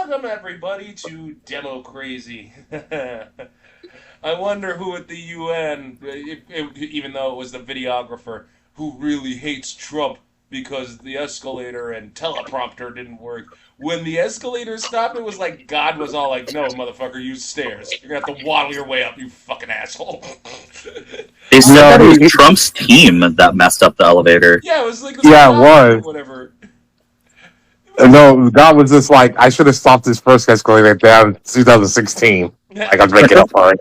Welcome everybody to democrazy. I wonder who at the UN, even though it was the videographer, who really hates Trump because the escalator and teleprompter didn't work. When the escalator stopped, it was like God was all like, "No, motherfucker, use stairs. You're gonna have to waddle your way up, you fucking asshole." They said No, that it was Trump's team that messed up the elevator. Yeah, it was like the yeah, it security or was. whatever. No, God was just like, I should have stopped this first escalator down in 2016. Like, I'm making up for it.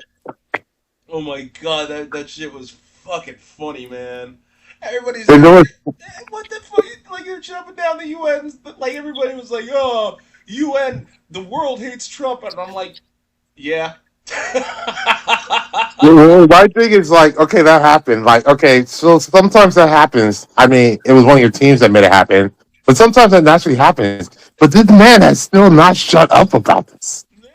Oh my god, that shit was fucking funny, man. Everybody's And like, there was, what the fuck? Like, you're jumping down the UN. Like, everybody was like, oh, UN, the world hates Trump. And I'm like, yeah. my thing is like, okay, that happened. Like, okay, so sometimes that happens. I mean, it was one of your teams that made it happen. But sometimes that naturally happens. But this man has still not shut up about this. Yeah.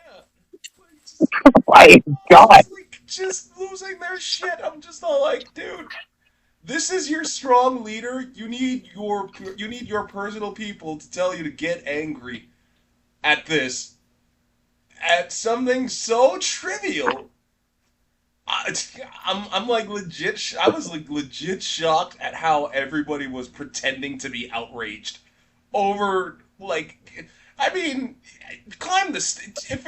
Like, just, My God. just losing their shit. I'm just all like, dude, this is your strong leader. You need your personal people to tell you to get angry at this, at something so trivial. I'm like legit. I was like legit shocked at how everybody was pretending to be outraged over like. I mean, climb the if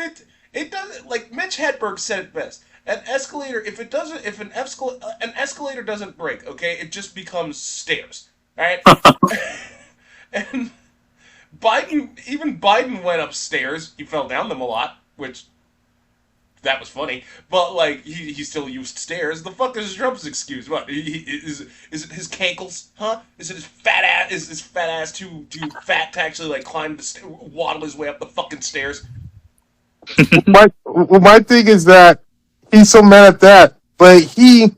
it doesn't, like Mitch Hedberg said it best. An escalator, if it doesn't, if an escalator doesn't break, okay, it just becomes stairs, all right. And Biden went upstairs. He fell down them a lot, which that was funny. But like he still used stairs. The fuck is Trump's excuse? What is it his cankles? Huh? Is it his fat ass? Is his fat ass too fat to actually like climb waddle his way up the fucking stairs? My thing is that he's so mad at that, but he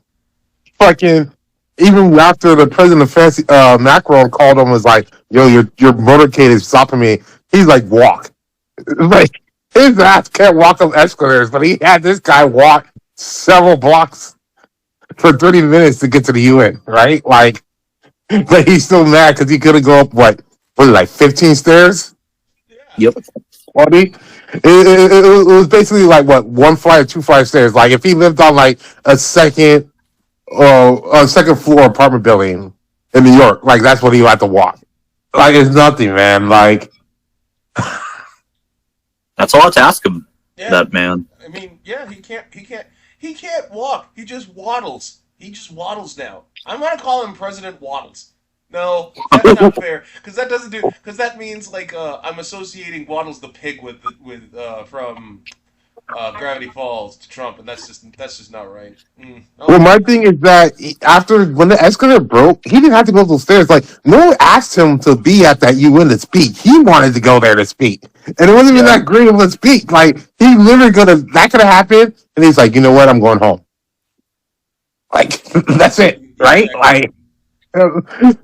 fucking even after the president of France, Macron called him was like, "Yo, your motorcade is stopping me." He's like, "Walk." Like his ass can't walk up escalators, but he had this guy walk several blocks for 30 minutes to get to the UN. Right? Like, but he's still mad because he couldn't go up what, like 15 stairs, Yeah. Yep. 20. It was basically like what, one flight or two flight of stairs. Like if he lived on like a second floor apartment building in New York. Like that's what he had to walk. Like it's nothing, man. Like That's all I have to ask him, Yeah. that man. I mean, yeah. He can't walk. He just waddles. He just waddles now. I'm gonna call him President Waddles. No, that's not fair. Because that doesn't do. Because that means like I'm associating Waddles the pig with from Gravity Falls to Trump, and that's just not right. well, Okay. my thing is that after when the escalator broke, he didn't have to go up those stairs. Like no one asked him to be at that UN to speak. He wanted to go there to speak, and it wasn't even Yeah. that great of a speak. Like he literally could have happened, and he's like, you know what, I'm going home. Like that's it, right? Exactly.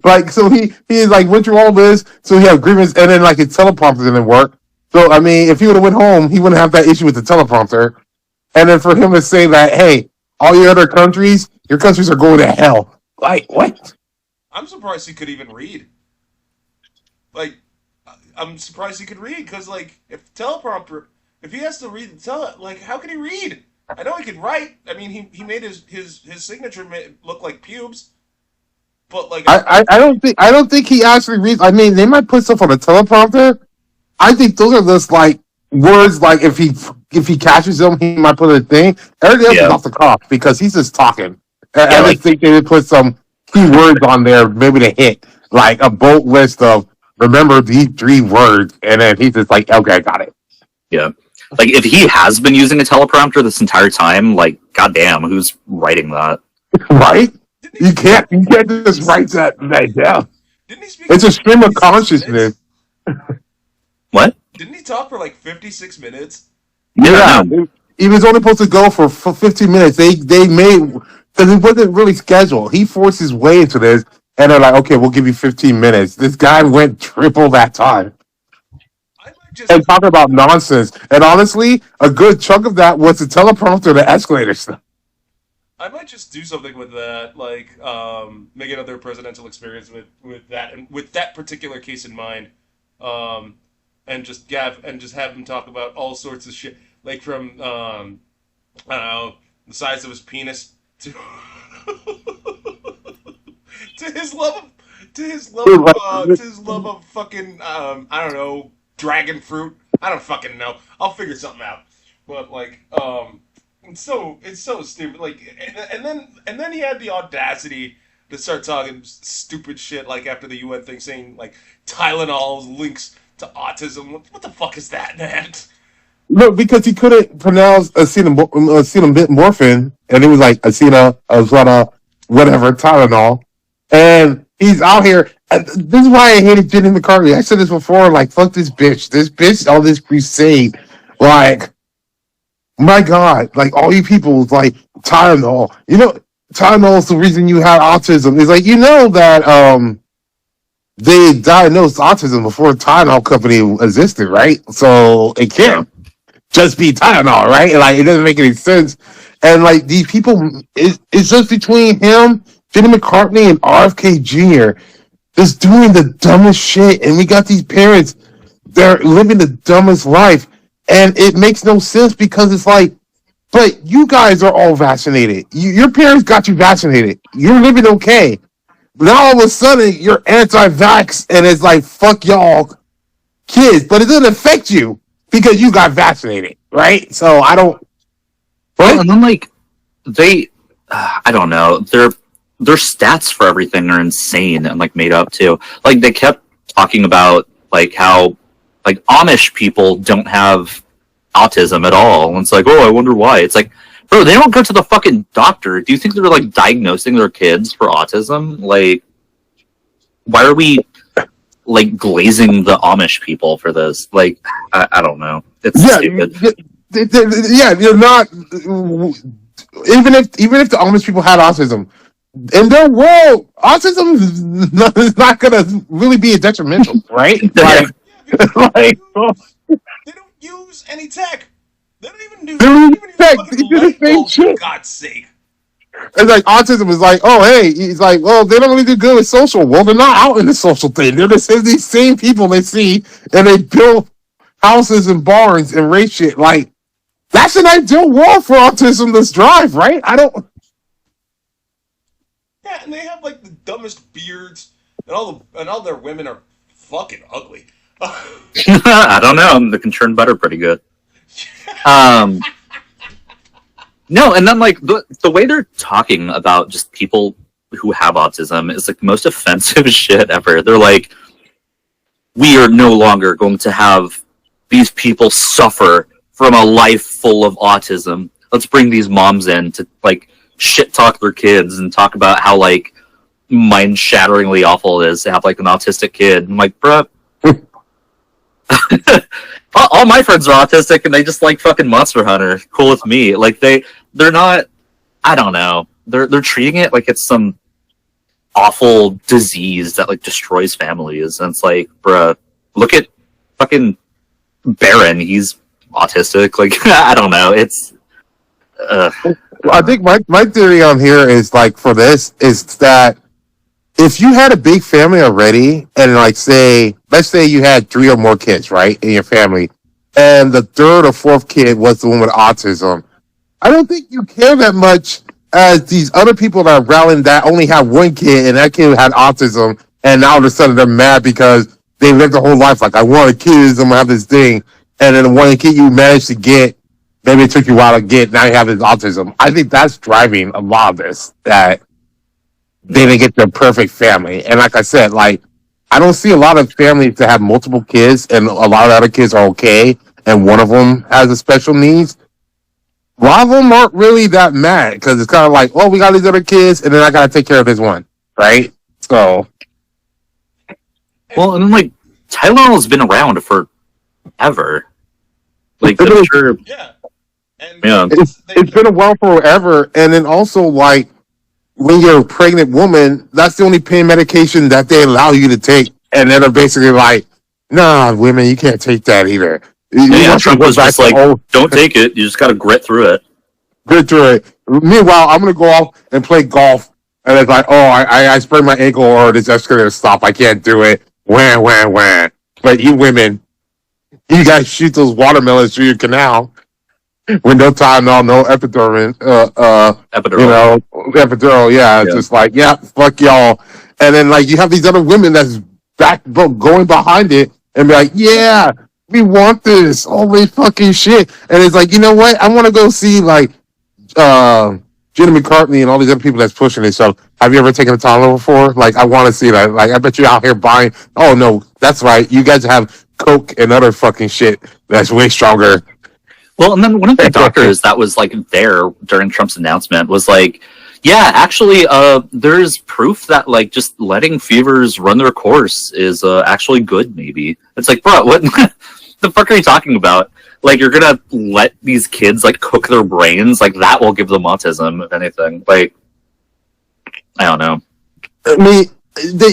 Like so he like went through all this, so he had agreements, and then like his teleprompter didn't work. So I mean, if he would have went home, he wouldn't have that issue with the teleprompter. And then for him to say that, hey, all your other countries, your countries are going to hell. Like what? I'm surprised he could even read. Like, I'm surprised he could read because like if teleprompter, if he has to read like how can he read? I know he could write. I mean, he made his signature look like pubes, but like I don't think he actually reads. I mean, they might put stuff on the teleprompter. I think those are just like words. Like if he catches them, he might put a thing. Everything else is Yeah. off the cuff because he's just talking. I Yeah, just like, think they would put some key words on there, maybe to hit like a bold list of remember these three words, and then he's just like, okay, I got it. yeah. Like, if he has been using a teleprompter this entire time, like, goddamn, who's writing that? Right? didn't he You speak can't for you like can't just write that down. didn't he speak It's for a like stream of 56 consciousness. minutes? What? Didn't he talk for like 56 minutes? Yeah, Yeah, no. he was only supposed to go for 15 minutes. They made because it wasn't really scheduled. He forced his way into this, and they're like, "Okay, we'll give you 15 minutes." This guy went triple that time I might just and talking about nonsense. And honestly, a good chunk of that was the teleprompter, the escalator stuff. I might just do something with that, like make another presidential experience with that and with that particular case in mind. Um, and just have him talk about all sorts of shit, like from I don't know, the size of his penis to to his love of to his love of fucking I don't know, dragon fruit. I don't fucking know. I'll figure something out. But like it's so stupid. Like and then he had the audacity to start talking stupid shit like after the UN thing, saying like Tylenol links to autism. What the fuck is that, man? No, because he couldn't pronounce acetaminophen, and it was like whatever, Tylenol. And he's out here. And this is why I hated Jenny McCarthy. I said this before, like, fuck this bitch. This bitch, all this crusade. Like, my God, like, all you people, like, Tylenol. You know, Tylenol is the reason you have autism. It's like, you know that, they diagnosed autism before Tylenol company existed, right? So it can't just be Tylenol, right? Like, it doesn't make any sense. And like these people, it's just between him, Jenny McCartney, and RFK Jr. just doing the dumbest shit. And we got these parents, they're living the dumbest life. And it makes no sense because it's like, but you guys are all vaccinated. Your parents got you vaccinated. You're living okay. Now all of a sudden you're anti-vax and it's like, fuck y'all kids. But it doesn't affect you because you got vaccinated, right? So I don't. Well, and then like I don't know, their stats for everything are insane and like made up too. Like they kept talking about like how like Amish people don't have autism at all, and it's like, oh, I wonder why. It's like, bro, they don't go to the fucking doctor. Do you think they're like diagnosing their kids for autism? Like, why are we like glazing the Amish people for this? Like, I don't know. It's stupid. Yeah, you're not. Even if the Amish people had autism, in their world, autism is not going to really be a detrimental, right? Yeah, Like, they don't use any tech. They don't even use tech. fucking They do the light same bulbs, shit. for God's sake. It's like autism is like, oh, hey, he's like, well, they don't really do good with social. Well, they're not out in the social thing. They're these same people they see, and they build houses and barns and race shit. Like, that's an ideal world for autism to thrive, right? I don't. Yeah, and they have like the dumbest beards, and all their women are fucking ugly. I don't know. They can churn butter pretty good. No, and then like the way they're talking about just people who have autism is like the most offensive shit ever. They're like, we are no longer going to have these people suffer from a life full of autism. Let's bring these moms in to like shit talk their kids and talk about how like mind-shatteringly awful it is to have like an autistic kid. I'm like, bruh. All my friends are autistic and they just like fucking Monster Hunter. Cool with me. Like they're not. I don't know. They're treating it like it's some awful disease that like destroys families. And it's like, bruh, look at fucking Baron. He's autistic. Like I don't know. It's. I think my theory on here is like for this is that if you had a big family already, and like let's say you had 3 or more kids, right, in your family, and the 3rd or 4th kid was the one with autism, I don't think you care that much as these other people that are rallying that only have 1 kid, and that kid had autism, and now all of a sudden they're mad because they lived their whole life like, I want a kid, I'm gonna have this thing, and then the one kid you managed to get, maybe it took you a while to get, now you have this autism. I think that's driving a lot of this, that they didn't get the perfect family. And like I said, like, I don't see a lot of families that have multiple kids and a lot of the other kids are okay and one of them has a special needs. A lot of them aren't really that mad because it's kind of like, oh, we got these other kids and then I got to take care of this one, right? So. Well, and then like, Tylonal has been around for ever. Like, I'm sure. Yeah. And yeah. It's been around forever. And then also, like, when you're a pregnant woman, that's the only pain medication that they allow you to take. And then they're basically like, nah, women, you can't take that either. Yeah, Trump was just like, don't take it. You just got to grit through it. Grit through it. Meanwhile, I'm going to go off and play golf. And it's like, oh, I sprained my ankle or this escalator stop. I can't do it. Wham, wham, wham. But you women, You guys shoot those watermelons through your canal with no Tylenol, no epidural, you Epidural. know, epidural. Yeah, it's Yeah. just like, yeah, fuck y'all. And then like you have these other women that's going behind it and be like, yeah, we want this. Holy fucking shit. And it's like, you know what? I want to go see like uh, Jenny McCartney and all these other people that's pushing it. So, have you ever taken a Tylenol before? Like, I want to see that. Like, I bet you're out here buying. Oh no, that's right. You guys have Coke and other fucking shit that's way stronger. Well, and then one of the doctors that was like there during Trump's announcement was like, "Yeah, actually, there's proof that like just letting fevers run their course is actually good. Maybe." It's like, bro, what the fuck are you talking about? Like, you're gonna let these kids like cook their brains? Like that will give them autism, if anything. Like, I don't know. I mean,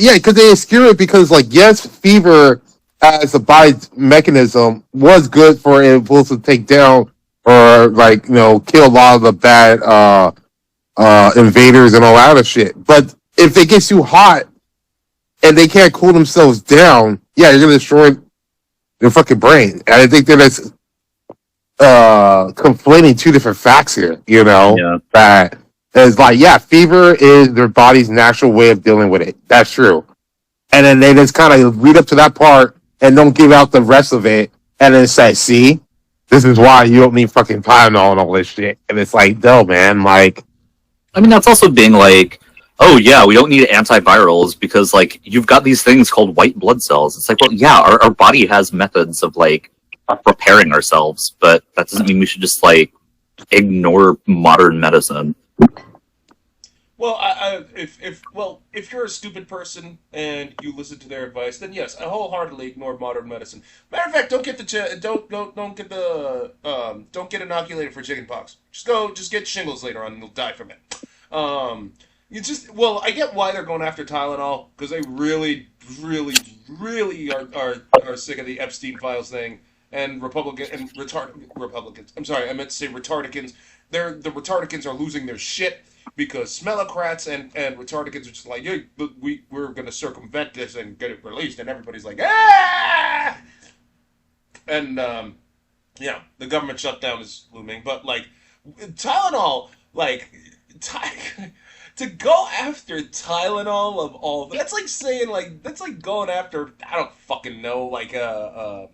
yeah, because they skew it because, like, yes, fever as a body's mechanism was good for it was to take down or, like, kill a lot of the bad invaders and all that other shit. But if they get too hot and they can't cool themselves down, yeah, you're gonna destroy their fucking brain. And I think that it's conflating two different facts here. Yeah. That is like, yeah, fever is their body's natural way of dealing with it. That's true. And then they just kind of lead up to that part and don't give out the rest of it, and then say, "See, this is why you don't need fucking Tylenol and all this shit." And it's like, no, man, like, I mean, that's also being like, oh yeah, we don't need antivirals because like you've got these things called white blood cells. It's like, well, yeah, our body has methods of like repairing ourselves, but that doesn't mean we should just like ignore modern medicine. Well, if you're a stupid person and you listen to their advice, then yes, I wholeheartedly ignore modern medicine. Matter of fact, don't get don't get inoculated for chickenpox. Just get shingles later on, and you'll die from it. I get why they're going after Tylenol because they really, really, really are sick of the Epstein files thing and Republicans. I'm sorry, I meant to say retardicans. The retardicans are losing their shit because smellocrats and retardicans are just like, yeah, we're going to circumvent this and get it released, and everybody's like, ah! And, the government shutdown is looming, but, like, Tylenol, like, to go after Tylenol of all, that's like saying, like, that's like going after, I don't fucking know, like, hot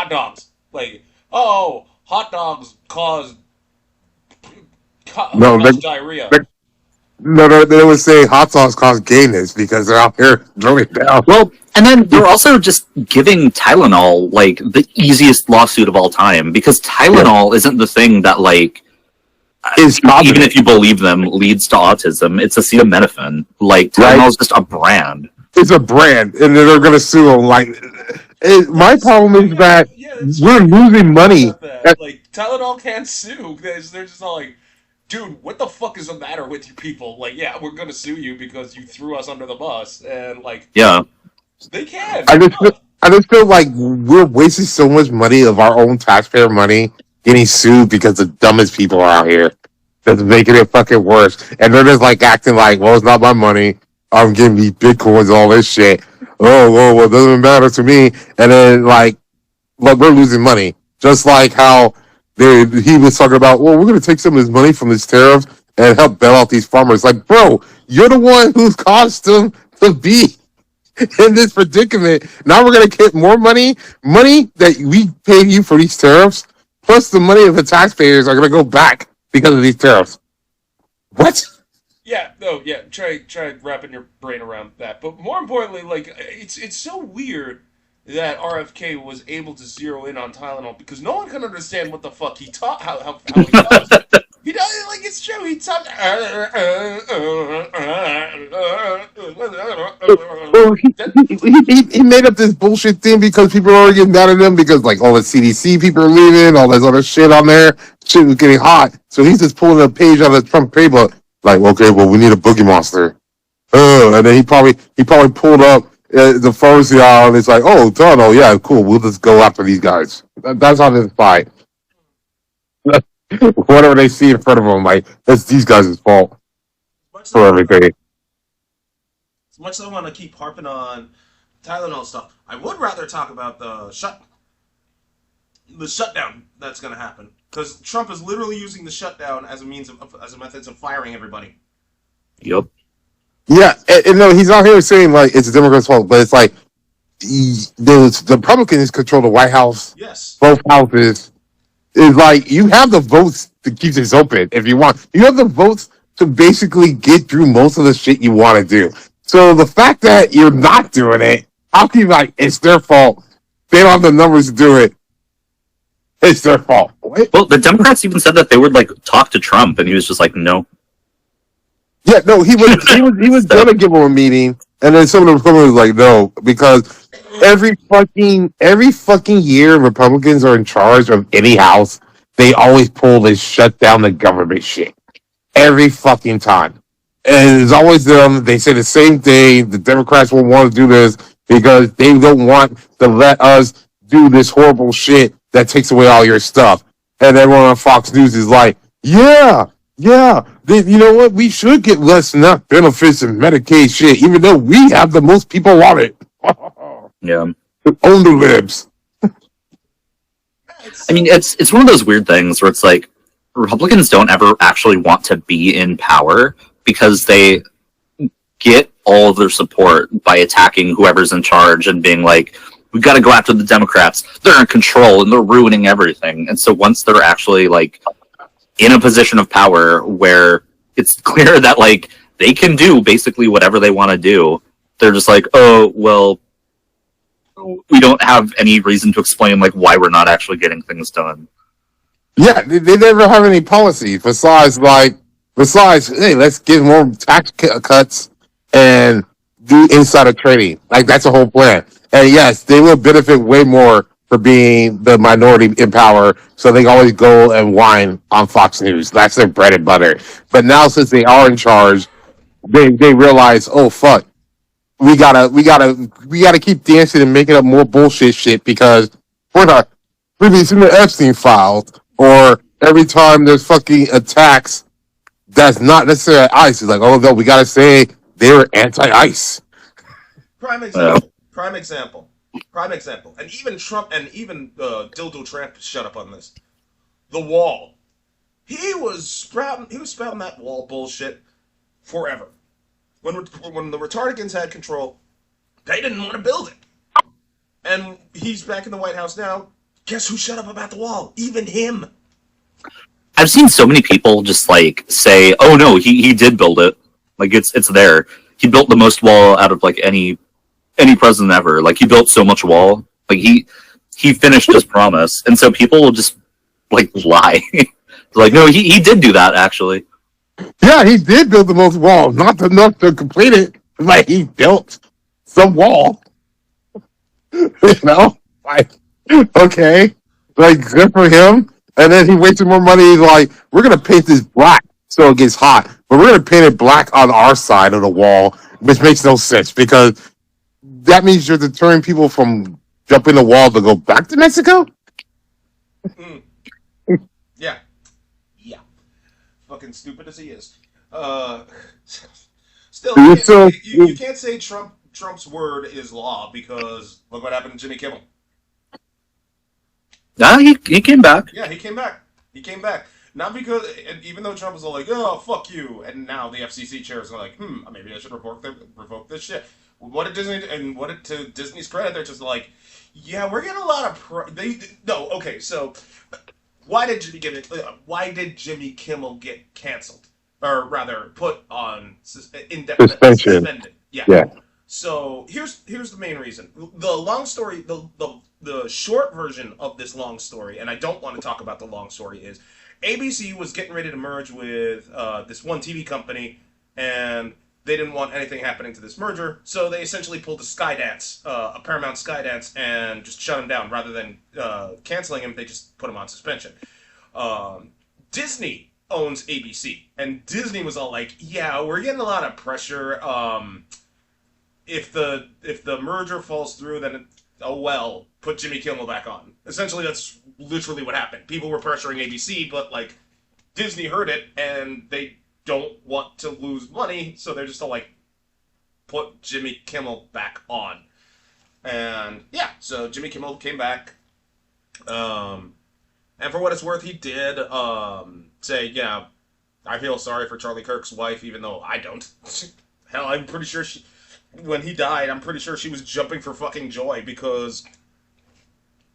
dogs. Like, oh, hot dogs cause no, diarrhea. they would say hot sauce cause gayness because they're out here throwing down. Well, and then they're also just giving Tylenol like the easiest lawsuit of all time because Tylenol isn't the thing that like even if you believe them leads to autism. It's acetaminophen. Like Tylenol is just a brand. It's a brand, and they're gonna sue them. Like, my problem is that we're losing money. Like Tylenol can't sue. They're just all like, dude, what the fuck is the matter with you people? Like, yeah, we're gonna sue you because you threw us under the bus, and like, yeah, they can. I just feel like we're wasting so much money of our own taxpayer money getting sued because the dumbest people are out here. That's making it fucking worse. And they're just like acting like, well, it's not my money. I'm giving me bitcoins, all this shit. Oh, well, it doesn't matter to me. And then like we're losing money. Just like how he was talking about, well, we're going to take some of his money from his tariffs and help bail out these farmers. Like, bro, you're the one who's caused them to be in this predicament. Now we're going to get more money that we paid you for these tariffs, plus the money of the taxpayers are going to go back because of these tariffs. What? Yeah, no, yeah. Try wrapping your brain around that. But more importantly, like it's so weird that RFK was able to zero in on Tylenol because no one can understand what the fuck he taught. How he talks. He does like it's true. He talks. Well, he made up this bullshit thing because people are already getting mad at him because like all the CDC people are leaving, all this other shit on there. Shit was getting hot, so he's just pulling a page out of the Trump playbook. Like, okay, well, we need a boogie monster. And then he probably pulled up the pharmacy aisle and it's like, oh, Donald, yeah, cool. We'll just go after these guys. That's how they fight. Whatever they see in front of them, like, that's these guys' fault for everything. As much as I want to keep harping on Tylenol stuff, I would rather talk about the the shutdown that's going to happen because Trump is literally using the shutdown as a means as a method of firing everybody. Yep. Yeah, and no, he's out here saying like it's the Democrats' fault, but it's like the Republicans control the White House, Yes. both houses. It's like you have the votes to keep this open if you want. You have the votes to basically get through most of the shit you want to do. So the fact that you're not doing it, how can you like it's their fault? They don't have the numbers to do it. It's their fault. What? Well, the Democrats even said that they would like talk to Trump, and he was just like, no. Yeah, no, he was gonna give him a meeting, and then some of the Republicans was like, no, because every fucking year Republicans are in charge of any house, they always pull this shut down the government shit. Every fucking time. And it's always them, they say the same thing, the Democrats won't want to do this because they don't want to let us do this horrible shit that takes away all your stuff. And everyone on Fox News is like, yeah, you know what? We should get less enough benefits and Medicaid shit, even though we have the most people on it. Yeah. Own the libs. I mean, it's one of those weird things where it's like Republicans don't ever actually want to be in power because they get all of their support by attacking whoever's in charge and being like, we got to go after the Democrats. They're in control and they're ruining everything. And so once they're actually like in a position of power where it's clear that like they can do basically whatever they want to do, they're just like, oh, well, we don't have any reason to explain like why we're not actually getting things done. Yeah, they never have any policy besides, hey, let's get more tax cuts and do insider trading. Like, that's the whole plan. And yes, they will benefit way more for being the minority in power, so they can always go and whine on Fox News. That's their bread and butter. But now, since they are in charge, they realize, oh, fuck, we gotta keep dancing and making up more bullshit shit because we're not releasing the Epstein files, or every time there's fucking attacks that's not necessarily ICE. It's like, oh no, we gotta say they were anti-ICE. Prime example. Prime example. Prime example. And even Trump and even Dildo Trump shut up on this. The wall. He was sprouting that wall bullshit forever. When the Retardicans had control, they didn't want to build it. And he's back in the White House now. Guess who shut up about the wall? Even him. I've seen so many people just like say, "Oh no, he did build it. Like it's there. He built the most wall out of like any president ever. Like he built so much wall. Like he finished his promise." And so people will just like lie. Like, no, he did do that actually. Yeah, he did build the most wall, not enough to complete it. Like, he built some wall. You know? Like, okay. Like, good for him. And then he wasted more money. He's like, we're going to paint this black so it gets hot. But we're going to paint it black on our side of the wall, which makes no sense because that means you're deterring people from jumping the wall to go back to Mexico? Mm. Yeah. Yeah. Fucking stupid as he is. Still, you can't say Trump's word is law because look what happened to Jimmy Kimmel. Yeah, he came back. Yeah, he came back. He came back. Not because, even though Trump was all like, oh, fuck you, and now the FCC chair is like, maybe I should revoke this shit. What did Disney, and what did, to Disney's credit, they're just like, yeah, we're getting a lot of, no, okay, so, why did Jimmy Kimmel get canceled? Or rather, put on indefinite suspended. Yeah. So here's the main reason. The long story, the short version of this long story, and I don't want to talk about the long story, is ABC was getting ready to merge with this one TV company, and they didn't want anything happening to this merger, so they essentially pulled a Paramount Skydance, and just shut him down. Rather than canceling him, they just put him on suspension. Disney owns ABC, and Disney was all like, yeah, we're getting a lot of pressure. If the merger falls through, then put Jimmy Kimmel back on. Essentially, that's literally what happened. People were pressuring ABC, but like Disney heard it and they don't want to lose money, so they're just all like, put Jimmy Kimmel back on. And yeah, so Jimmy Kimmel came back. And for what it's worth, he did say, yeah, I feel sorry for Charlie Kirk's wife, even though I don't. Hell, I'm pretty sure when he died, I'm pretty sure she was jumping for fucking joy because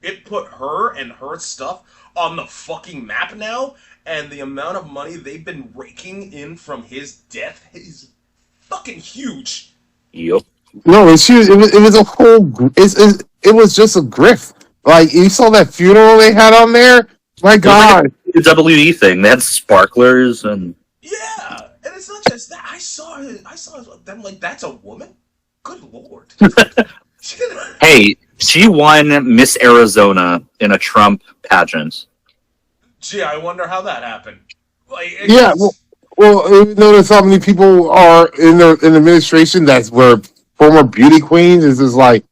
it put her and her stuff on the fucking map now, and the amount of money they've been raking in from his death is fucking huge. Yep. No, it was a whole. It was just a grift. Like you saw that funeral they had on there. My It was like God. a WWE thing. They had sparklers and Yeah, and it's not just that. I saw them like that's a woman. Good lord. hey, she won Miss Arizona in a Trump pageant. Gee, I wonder how that happened. Like, Yeah. Well, you notice how many people are in the administration that were former beauty queens. It's just like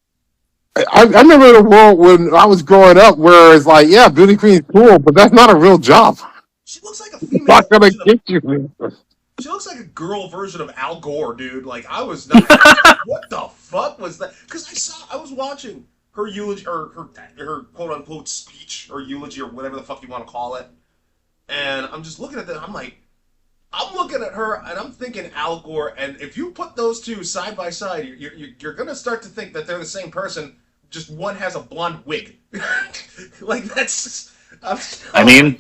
I remember the world when I was growing up where it's like, yeah, beauty queen is cool, but that's not a real job. she looks like a It's not female gonna version of. get you. She looks like a girl version of Al Gore, dude. Like I was not. What the fuck was that? Because I was watching her eulogy or her quote unquote speech or eulogy or whatever the fuck you want to call it, and I'm just looking at that. I'm looking at her and I'm thinking Al Gore. And if you put those two side by side, you're gonna start to think that they're the same person. Just one has a blonde wig. Like that's. I mean,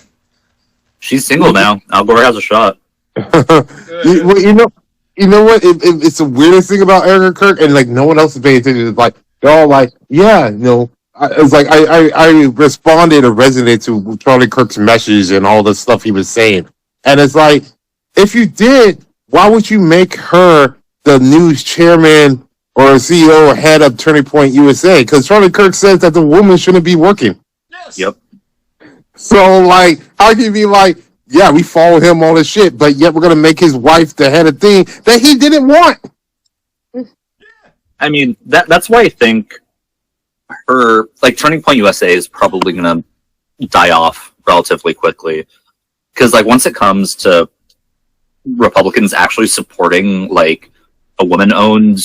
she's single now. Al Gore has a shot. Well, you know what? It's the weirdest thing about Eric Kirk, and like no one else is paying attention. It's like they're all like, yeah, it's like I responded or resonated to Charlie Kirk's message and all the stuff he was saying, and it's like if you did, why would you make her the news chairman or CEO or head of Turning Point USA? Because Charlie Kirk says that the woman shouldn't be working. Yes. Yep. So, like, how can you be like, yeah, we follow him all this shit, but yet we're gonna make his wife the head of thing that he didn't want? I mean, that's why I think her, like, Turning Point USA is probably going to die off relatively quickly. Because, like, once it comes to Republicans actually supporting, like, a woman-owned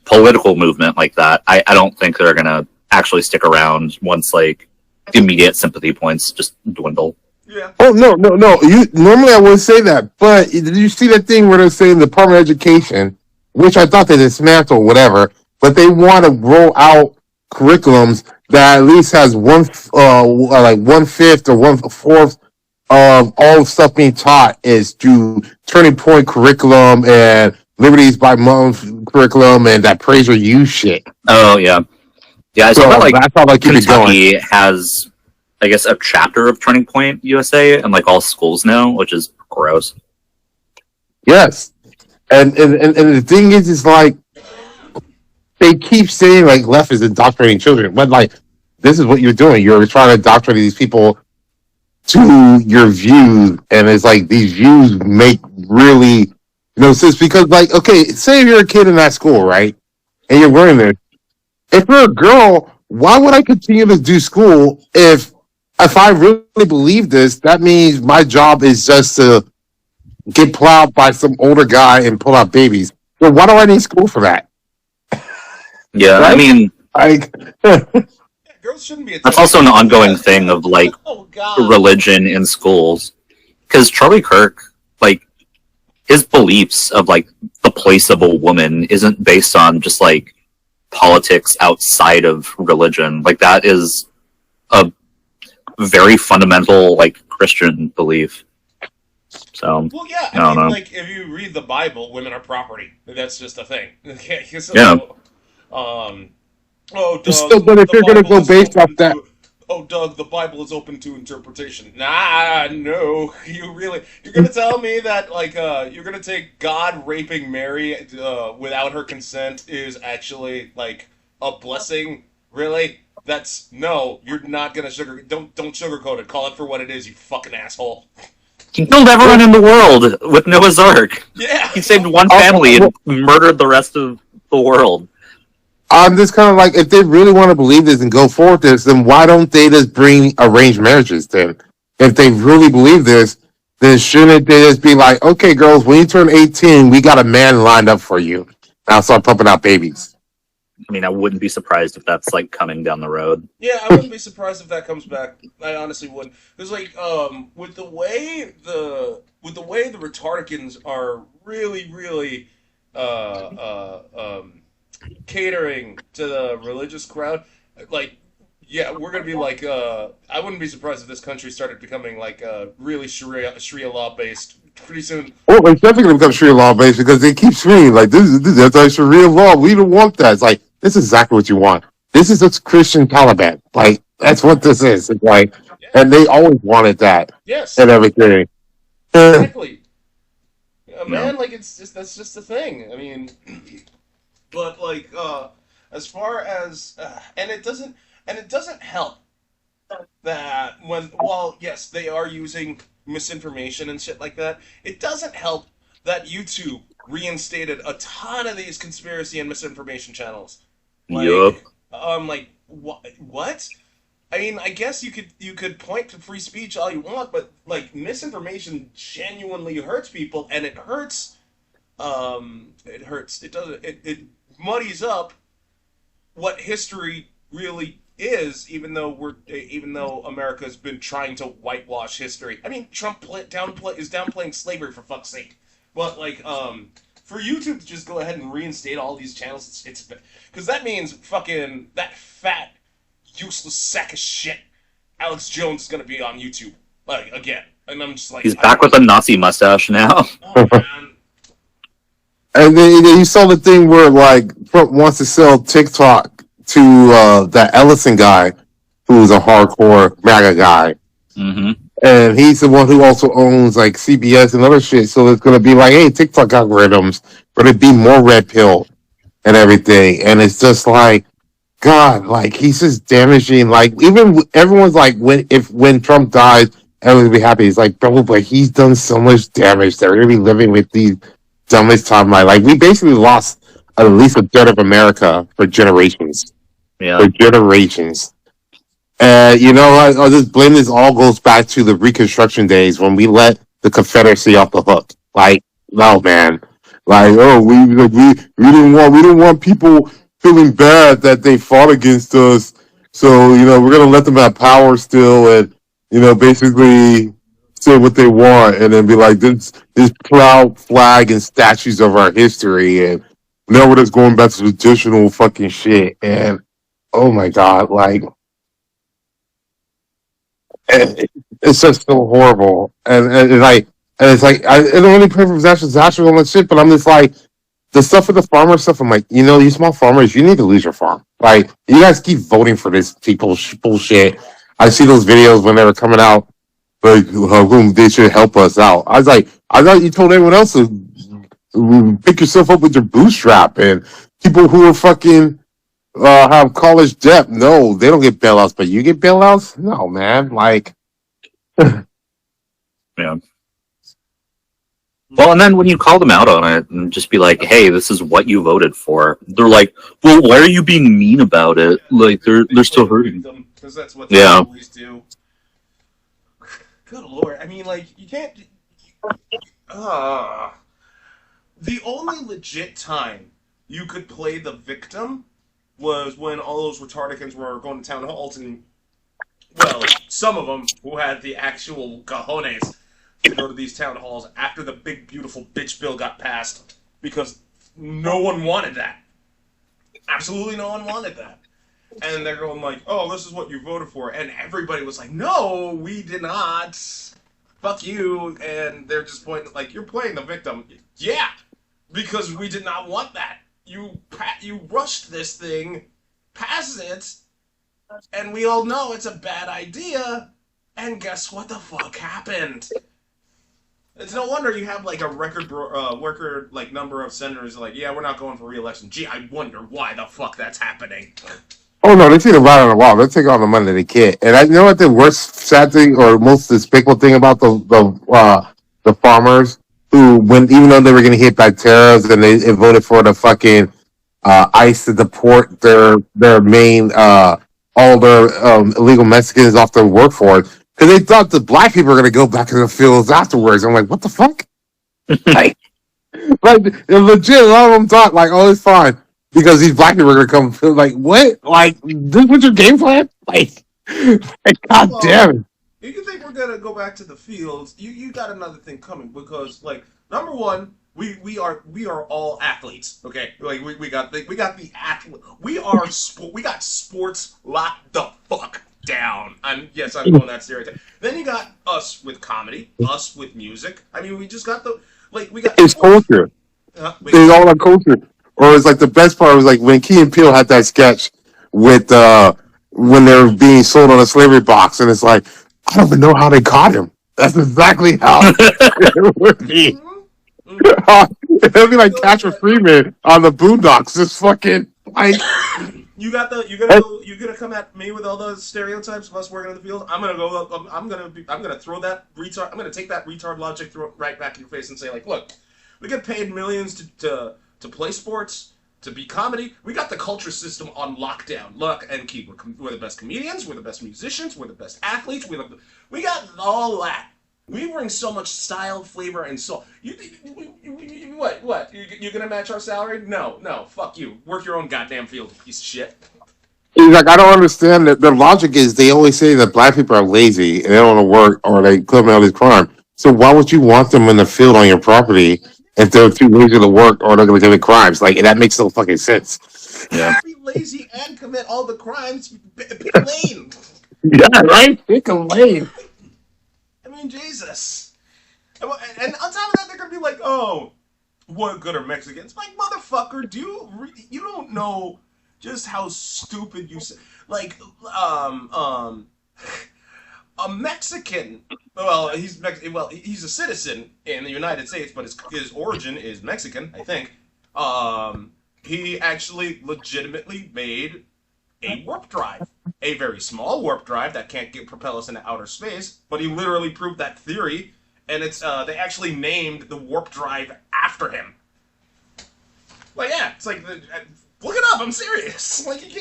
political movement like that, I don't think they're going to actually stick around once, like, immediate sympathy points just dwindle. Yeah. Oh no. You normally I would say that, but did you see that thing where they're saying the Department of Education, which I thought they dismantled, whatever, but they want to roll out curriculums that at least has like 1/5 or 1/4 of all the stuff being taught is through Turning Point curriculum and Liberties by Month curriculum and that Praise Your You shit. Oh, yeah. Yeah, I So saw that, like, that's how I keep it going. Kentucky has, I guess, a chapter of Turning Point USA and, like, all schools now, which is gross. Yes. And the thing is like they keep saying like left is indoctrinating children, but like this is what you're doing. You're trying to indoctrinate these people to your views, and it's like these views make really no sense because like okay, say you're a kid in that school, right? And you're wearing this. If you're a girl, why would I continue to do school if I really believe this, that means my job is just to get plowed by some older guy and pull out babies. Well, why do I need school for that? Yeah, Right? I mean, Like, Yeah, girls shouldn't be. that's also an ongoing thing of, like, Oh god. religion in schools. Because Charlie Kirk, like, his beliefs of, like, the place of a woman isn't based on just, like, politics outside of religion. Like, that is a very fundamental, like, Christian belief. So, Well, yeah. I don't know. Like if you read the Bible, women are property. That's just a thing. Okay. So, Yeah. Oh, Doug. but if the you're gonna Bible go is based open off that, to- Oh, Doug, the Bible is open to interpretation. Nah, no. You're gonna tell me that like you're gonna take God raping Mary without her consent is actually like a blessing? Really? No. You're not gonna don't sugarcoat it. Call it for what it is. You fucking asshole. he killed everyone in the world with Noah's Ark. Yeah. He saved one family and murdered the rest of the world. I'm just kind of like, if they really want to believe this and go forward with this, then why don't they just bring arranged marriages then? If they really believe this, then shouldn't they just be like, okay, girls, when you turn 18, we got a man lined up for you. Now start pumping out babies. I mean, I wouldn't be surprised if that's like coming down the road. Yeah, I wouldn't be surprised if that comes back. I honestly wouldn't. Because like, with the way the retardicans are really, really, catering to the religious crowd, like, yeah, we're gonna be like, I wouldn't be surprised if this country started becoming like, really Sharia law based pretty soon. Well, it's definitely going to become Sharia law based because they keep screaming like this is anti-Sharia law. We don't want that. It's like this is exactly what you want. This is a Christian Taliban. Like that's what this is. It's like, Yeah. and they always wanted that Yes. and everything. Exactly. Man, No. like that's just the thing. I mean, but like, as far as and it doesn't help that while yes they are using misinformation and shit like that, it doesn't help that YouTube reinstated a ton of these conspiracy and misinformation channels. Yup. Like what? I mean, I guess you could point to free speech all you want, but like misinformation genuinely hurts people, and it hurts. It hurts. It doesn't. It muddies up what history really is, even though America's been trying to whitewash history. I mean, Trump is downplaying slavery for fuck's sake. But like, for YouTube to just go ahead and reinstate all these channels, it's because that means fucking that fat useless sack of shit Alex Jones is gonna be on YouTube like again, and I'm just like He's back with a Nazi mustache now. oh man. And then you saw the thing where like Trump wants to sell TikTok to that Ellison guy, who's a hardcore MAGA guy, Mm-hmm. and he's the one who also owns like CBS and other shit. So it's gonna be like, hey, TikTok algorithms, but it'd be more red pill and everything. And it's just like, God, like he's just damaging. Like even everyone's like, when Trump dies, everyone's gonna be happy. He's like, bro, but he's done so much damage that we're gonna be living with these dumbest timeline. Like we basically lost at least a third of America for generations. Yeah. For generations. You know, I'll just blame this all goes back to the Reconstruction days when we let the Confederacy off the hook. Like, no, man. Like, oh, we didn't want people feeling bad that they fought against us. So, you know, we're gonna let them have power still, and you know, basically say what they want, and then be like this proud flag and statues of our history, and now we're just going back to traditional fucking shit. And oh my god, like it's just so horrible, and like, and it's like I don't really pray for disaster on that shit, but I'm just like the stuff with the farmer stuff. I'm like, you know, you small farmers, you need to lose your farm. Like, you guys keep voting for this people bullshit. I see those videos when they were coming out, like whom they should help us out. I was like, I thought you told everyone else to pick yourself up with your bootstrap, and people who are fucking have college debt. No, they don't get bailouts, but you get bailouts. No, man, like. Yeah. Well, and then when you call them out on it and just be like, "Hey, this is what you voted for," they're like, "Well, why are you being mean about it?" Like they're still hurting. Because that's what they Yeah. always do. Good lord! I mean, like you can't. The only legit time you could play the victim was when all those retardicans were going to town halls and, well, some of them who had the actual cojones to go to these town halls after the big beautiful bitch bill got passed because no one wanted that. Absolutely no one wanted that. And they're going like, oh, this is what you voted for. And everybody was like, no, we did not. Fuck you. And they're just pointing like, you're playing the victim. Yeah, because we did not want that. You rushed this thing, passed it, and we all know it's a bad idea. And guess what the fuck happened? It's no wonder you have like a record like number of senators like, yeah, we're not going for re-election. Gee, I wonder why the fuck that's happening. Oh no, they take it right on the wall. They take all the money they get. And I you know what the worst sad thing or most despicable thing about the farmers who when even though they were getting hit by tariffs and they voted for the fucking ICE to deport their main all their illegal Mexicans off the workforce because they thought the black people were gonna go back in the fields afterwards. I'm like, what the fuck? like legit, a lot of them thought like, oh, it's fine. because these black people are gonna come. Like what? Like this was your game plan? Like god Well, damn it. if you think we're gonna go back to the fields, you got another thing coming because like number one, we are all athletes. Okay, like we got the athlete. We got sports locked the fuck down. I'm going that stereotype. Then you got us with comedy, us with music. I mean, we just got the like we got It's sports. culture. Wait, It's all our culture. Or it's like the best part was like when Key and Peele had that sketch with when they were being sold on a slavery box, and it's like I don't even know how they caught him. That's exactly how it would be. mhm, mhm. It would be like So Catcher Freeman on the Boondocks. Just fucking like you're gonna come at me with all those stereotypes of us working in the field. I'm gonna go. I'm gonna throw that retard. I'm gonna take that retard logic, throw it right back in your face, and say like, look, we get paid millions to play sports, to be comedy. We got the culture system on lockdown. Look and keep. We're the best comedians. We're the best musicians. We're the best athletes. We got all that. We bring so much style, flavor, and soul. What? You gonna match our salary? No. Fuck you. Work your own goddamn field, you piece of shit. he's like I don't understand that their logic is they always say that black people are lazy and they don't want to work or they commit all this crime. So why would you want them in the field on your property if they're too lazy to work or they're going to commit crimes? Like that makes no fucking sense. Yeah. Be lazy and commit all the crimes. Pick a lane. Yeah, right. Pick a lane. I mean, Jesus. And on top of that, they're gonna be like, "Oh, what good are Mexicans?" Like, motherfucker, you don't know just how stupid you say. Like, a Mexican. He's a citizen in the United States, but his origin is Mexican, I think. He actually legitimately made a warp drive, a very small warp drive that can't propel us into outer space. But he literally proved that theory, and they actually named the warp drive after him. Like, yeah, it's like look it up. I'm serious. Like you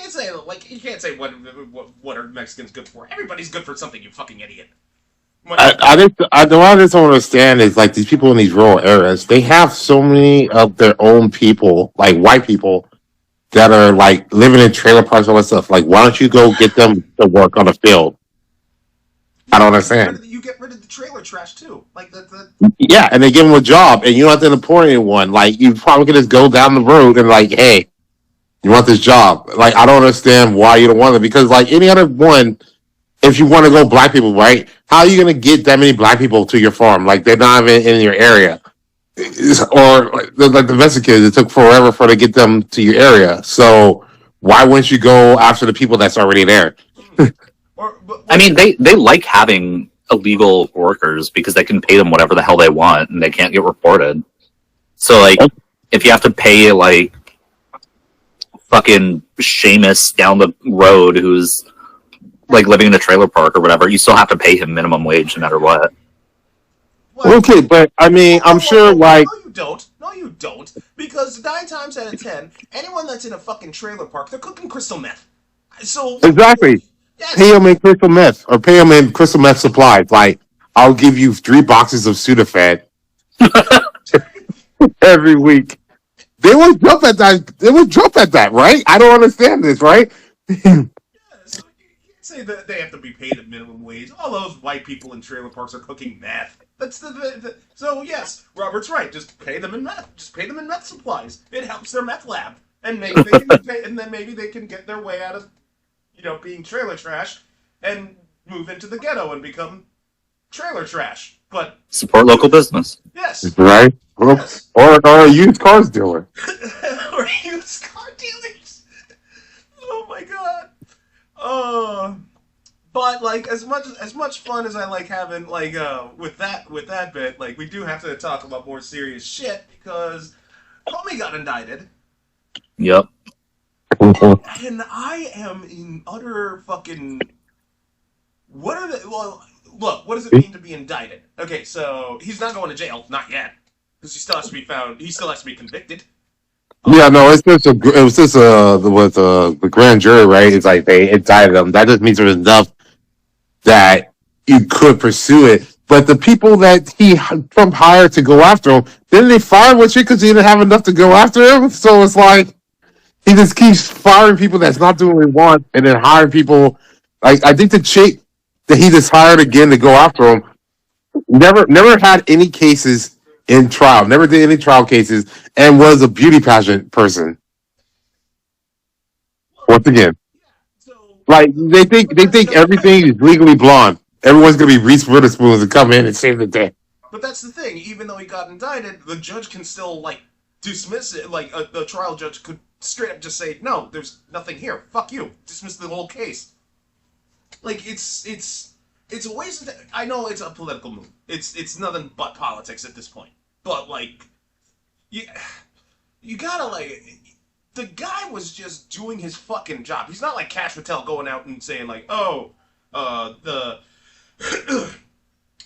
can't say what are Mexicans good for. Everybody's good for something. You fucking idiot. The one I just don't understand is like these people in these rural areas. They have so many of their own people, like white people, that are like living in trailer parks and all that stuff. Like, why don't you go get them to work on the field? I don't understand. You get rid of the trailer trash too. Like the Yeah, and they give them a job, and you don't have to employ anyone. Like, you probably can just go down the road and like, hey, you want this job? Like, I don't understand why you don't want it because like any other one, if you want to go black people, right? How are you going to get that many black people to your farm? Like, they're not even in your area. Or like the Mexicans, it took forever for to get them to your area. So why wouldn't you go after the people that's already there? I mean, they like having illegal workers because they can pay them whatever the hell they want and they can't get reported. So, like, if you have to pay, like, fucking Seamus down the road who's, like, living in a trailer park or whatever, you still have to pay him minimum wage no matter what. Okay, but I mean, I'm sure, like... No, you don't. No, you don't. Because 9 times out of 10, anyone that's in a fucking trailer park, they're cooking crystal meth. So... Exactly. Yes. Pay them in crystal meth, or pay them in crystal meth supplies. Like, I'll give you 3 boxes of Sudafed every week. They would jump at that. They would jump at that, right? I don't understand this, right? So you can't say that they have to be paid at minimum wage. All those white people in trailer parks are cooking meth. That's so yes, Robert's right. Just pay them in meth. Just pay them in meth supplies. It helps their meth lab, and maybe they can and then maybe they can get their way out of being trailer trash and move into the ghetto and become trailer trash. But Support local business. yes, Right? yes. Or a used cars dealer. Or used car dealers. Oh my god. But like as much fun as I like having like with that bit, like we do have to talk about more serious shit because Comey got indicted. Yep. And I am in utter fucking what does it mean to be indicted? Okay, so he's not going to jail, not yet. Because he still has to be found. He still has to be convicted. Yeah, no, it was just with the grand jury, right? It's like they indicted him. That just means there's enough that you could pursue it. But the people that Trump hired to go after him, didn't they fire him with you because he didn't have enough to go after him? So it's like he just keeps firing people that's not doing what he wants, and then hiring people. Like I think the chick that he just hired again to go after him never had any cases in trial, never did any trial cases, and was a beauty pageant person. Well, Once again, so, like but they think everything is legally blonde. Everyone's gonna be Reese Witherspoon and come in and save the day. that's the thing. Even though he got indicted, the judge can still like dismiss it. Like the trial judge could straight up just say, "No, there's nothing here. Fuck you. Dismiss the whole case." Like it's a waste of. I know it's a political move. It's nothing but politics at this point. But like, you you gotta like. The guy was just doing his fucking job. He's not like Cash Patel going out and saying like, "Oh, the."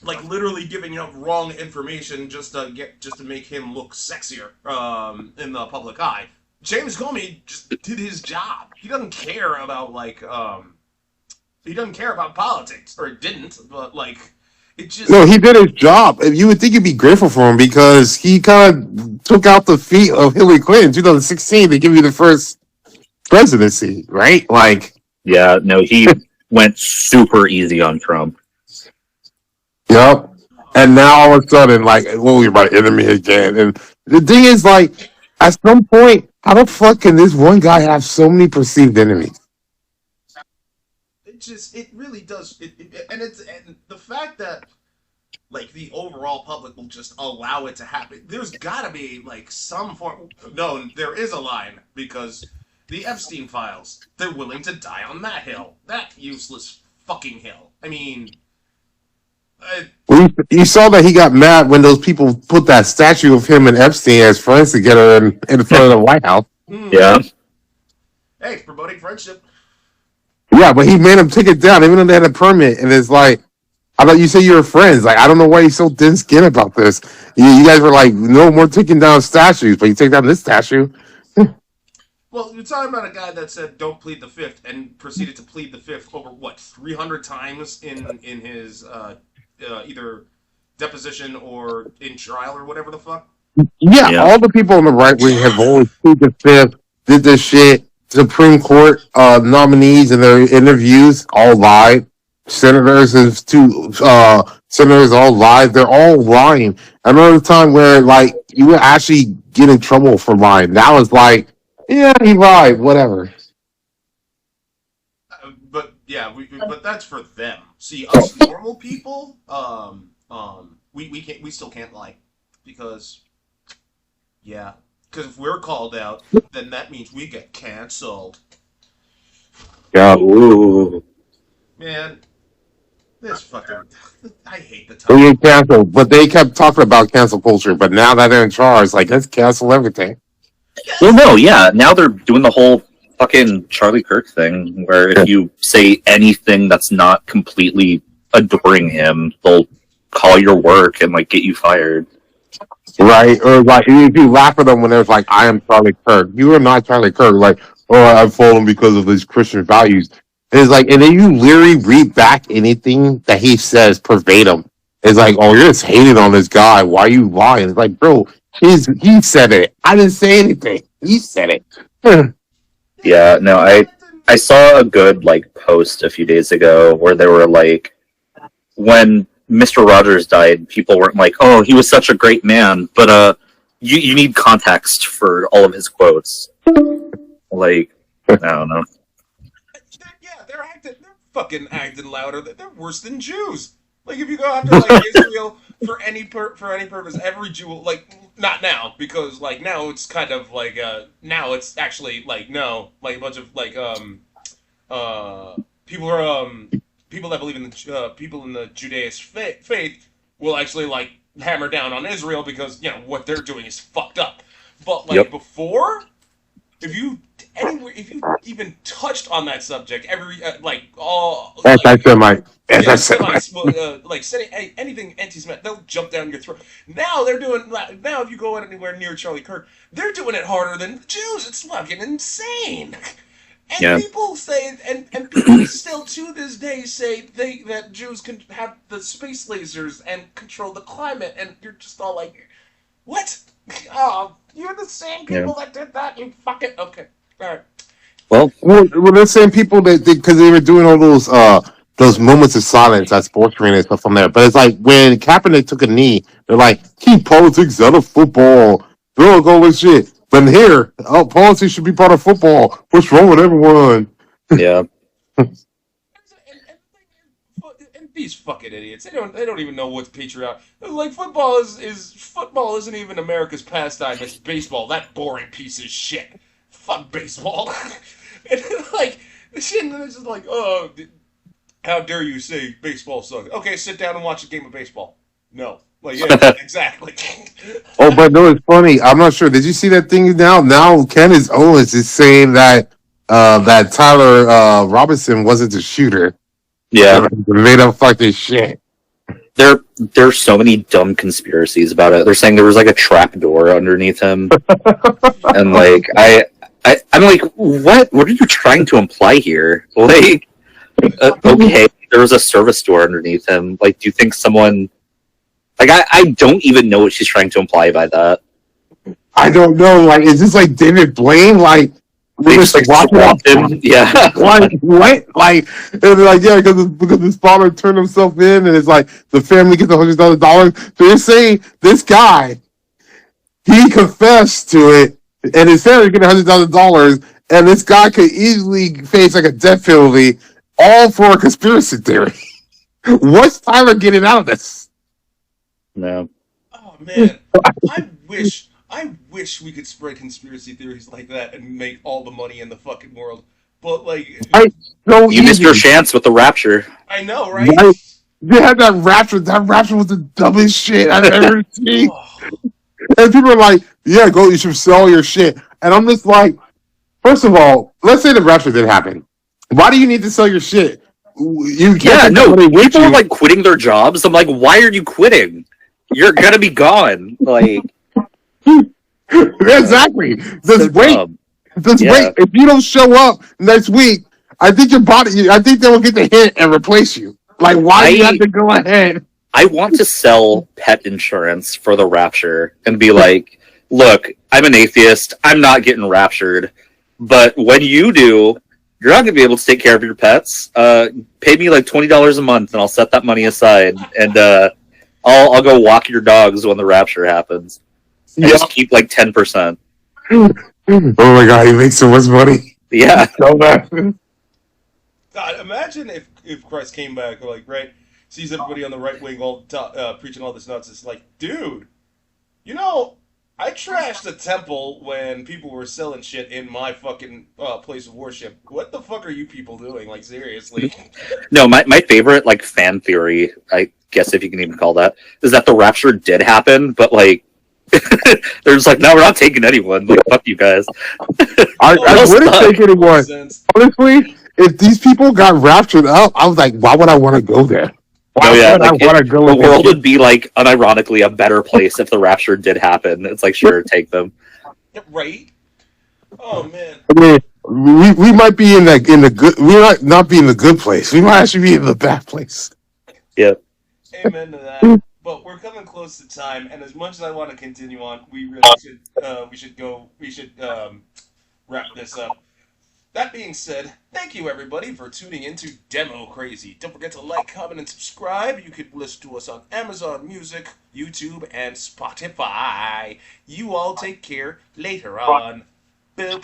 Like literally giving up wrong information just to make him look sexier in the public eye. James Comey just did his job. He doesn't care about he doesn't care about politics, or didn't, but like it just. No, he did his job. You would think you'd be grateful for him because he kind of took out the feet of Hillary Clinton in 2016 to give you the first presidency, right? Like, Yeah, no, he went super easy on Trump. yep. And now all of a sudden, like, well, we're my enemy again. And the thing is, like, at some point, how the fuck can this one guy have so many perceived enemies? It really does and the fact that like the overall public will just allow it to happen. There's got to be like some form. No, there is a line because the Epstein files. They're willing to die on that hill. That useless fucking hill. I mean, Well, you saw that he got mad when those people put that statue of him and Epstein as friends together in front of the White House. Yeah. Hey, it's promoting friendship. Yeah, but he made him take it down, even though they had a permit. And it's like, I thought you said you were friends. Like, I don't know why he's so thin skinned about this. You guys were like, no more taking down statues, but you take down this statue. Well, you're talking about a guy that said "Don't plead the fifth" and proceeded to plead the fifth over what 300 times in his either deposition or in trial or whatever the fuck. Yeah, Yeah. all the people on the right wing have always played the fifth, did this shit. Supreme Court nominees and their interviews all lied. Senators and two senators all lied. They're all lying. I remember the time where like you would actually get in trouble for lying. Now it's like, yeah, he lied, whatever. But yeah, but that's for them. See, us normal people, we can't, we still can't lie because yeah, because if we're called out, then that means we get canceled. Yeah, ooh. Man, this fucking, I hate the They topic. get canceled, but they kept talking about cancel culture. But now that they're in charge, like let's cancel everything. Well, no, yeah. Now they're doing the whole fucking Charlie Kirk thing, where if you say anything that's not completely adoring him, they'll call your work and like get you fired. Right? Or like if you laugh at them when there's like, I am Charlie Kirk. You are not Charlie Kirk. Like, oh, I follow him because of his Christian values. It's like, and then you literally read back anything that he says verbatim. It's like, oh, you're just hating on this guy. Why are you lying? It's like, bro, he said it. I didn't say anything. He said it. Yeah, no, I saw a good like post a few days ago where they were like, when Mr. Rogers died, people weren't like, "Oh, he was such a great man," but you need context for all of his quotes. Like, I don't know. They're fucking acting louder. They're worse than Jews. Like if you go after like Israel for any purpose, every Jew will, like not now because like now it's kind of like now it's actually like no like a bunch of like people are people that believe in the people in the Judaist faith will actually like hammer down on Israel because you know what they're doing is fucked up. But like before, if you even touched on that subject, every like all That's like, Semite. yeah, That's Semite. like saying anything anti-Semitic, they'll jump down your throat. Now they're doing. Now if you go anywhere near Charlie Kirk, they're doing it harder than the Jews. It's fucking insane. And people say, and people still to this day say that Jews can have the space lasers and control the climate, and you're just all like, what? Oh, you're the same people that did that. You fucking okay. All right. Well, Well, they're saying people that because they were doing all those moments of silence at sports arena and stuff from there. But it's like when Kaepernick took a knee, they're like, keep politics out of football. Throw a goal and shit. But here, oh, politics should be part of football. What's wrong with everyone? yeah. And these fucking idiots. They don't even know what's patriotic. Like football isn't even America's pastime. It's baseball. That boring piece of shit. Fuck baseball. And like the shit. And it's just like, oh, how dare you say baseball sucks? Okay, sit down and watch a game of baseball. No. Like yeah, exactly. Oh, but no, it's funny. I'm not sure. Did you see that thing now? Now Candace Owens is saying that that Tyler Robinson wasn't the shooter. Yeah. Made up fucking shit. There's so many dumb conspiracies about it. They're saying there was like a trap door underneath him. And like I'm like, what are you trying to imply here? Like okay, there was a service door underneath him. Like, do you think someone like I don't even know what she's trying to imply by that. I don't know. Like, is this like David Blaine? Like, They just like swapped him. Yeah. Like what? Like, and they're like, yeah, because his father turned himself in, and it's like the family gets $100,000. So you're saying this guy, he confessed to it, and his family getting $100,000, and this guy could easily face like a death penalty, all for a conspiracy theory. What's Tyler getting out of this? No. Oh man, I wish we could spread conspiracy theories like that and make all the money in the fucking world. But like, So You missed easy. your chance with the rapture. I know, right? Right? They had that rapture. That rapture was the dumbest shit I've ever seen. Oh, And people are like, yeah, go, you should sell your shit. And I'm just like, first of all, let's say the rapture did happen. Why do you need to sell your shit? You can't Yeah, take no. somebody with People you. are like quitting their jobs. I'm like, why are you quitting? You're gonna be gone. Like, Exactly. so Just wait. dumb. Just Yeah. wait. If you don't show up next week, I think I think they will get the hit and replace you. Like, why do you have to go ahead? I want to sell pet insurance for the rapture and be like, look, I'm an atheist. I'm not getting raptured. But when you do, you're not going to be able to take care of your pets. Pay me like $20 a month and I'll set that money aside. And I'll go walk your dogs when the rapture happens. I just keep like 10%. Oh my god, he makes so much money. Yeah. So bad. God, imagine if Christ came back, like, right, sees everybody on the right wing all preaching all this nonsense. Like, dude, you know, I trashed the temple when people were selling shit in my fucking place of worship. What the fuck are you people doing? Like, seriously? No, my favorite like fan theory, I guess if you can even call that, is that the rapture did happen, but like they're just like, no, we're not taking anyone. Like, fuck you guys. I wouldn't take anyone. Sense. Honestly, if these people got raptured up, I was like, why would I want to go there? Why Oh yeah, would I like want to go the with world them? would be like unironically a better place if the rapture did happen. It's like, sure, take them. Right? Oh, man. I mean, we might be in the good. We might not be in the good place. We might actually be in the bad place. Yeah. Amen to that. But we're coming close to time, and as much as I want to continue on, we really should wrap this up. That being said, thank you everybody for tuning in to Demo-crazy. Don't forget to like, comment, and subscribe. You can listen to us on Amazon Music, YouTube, and Spotify. You all take care later on.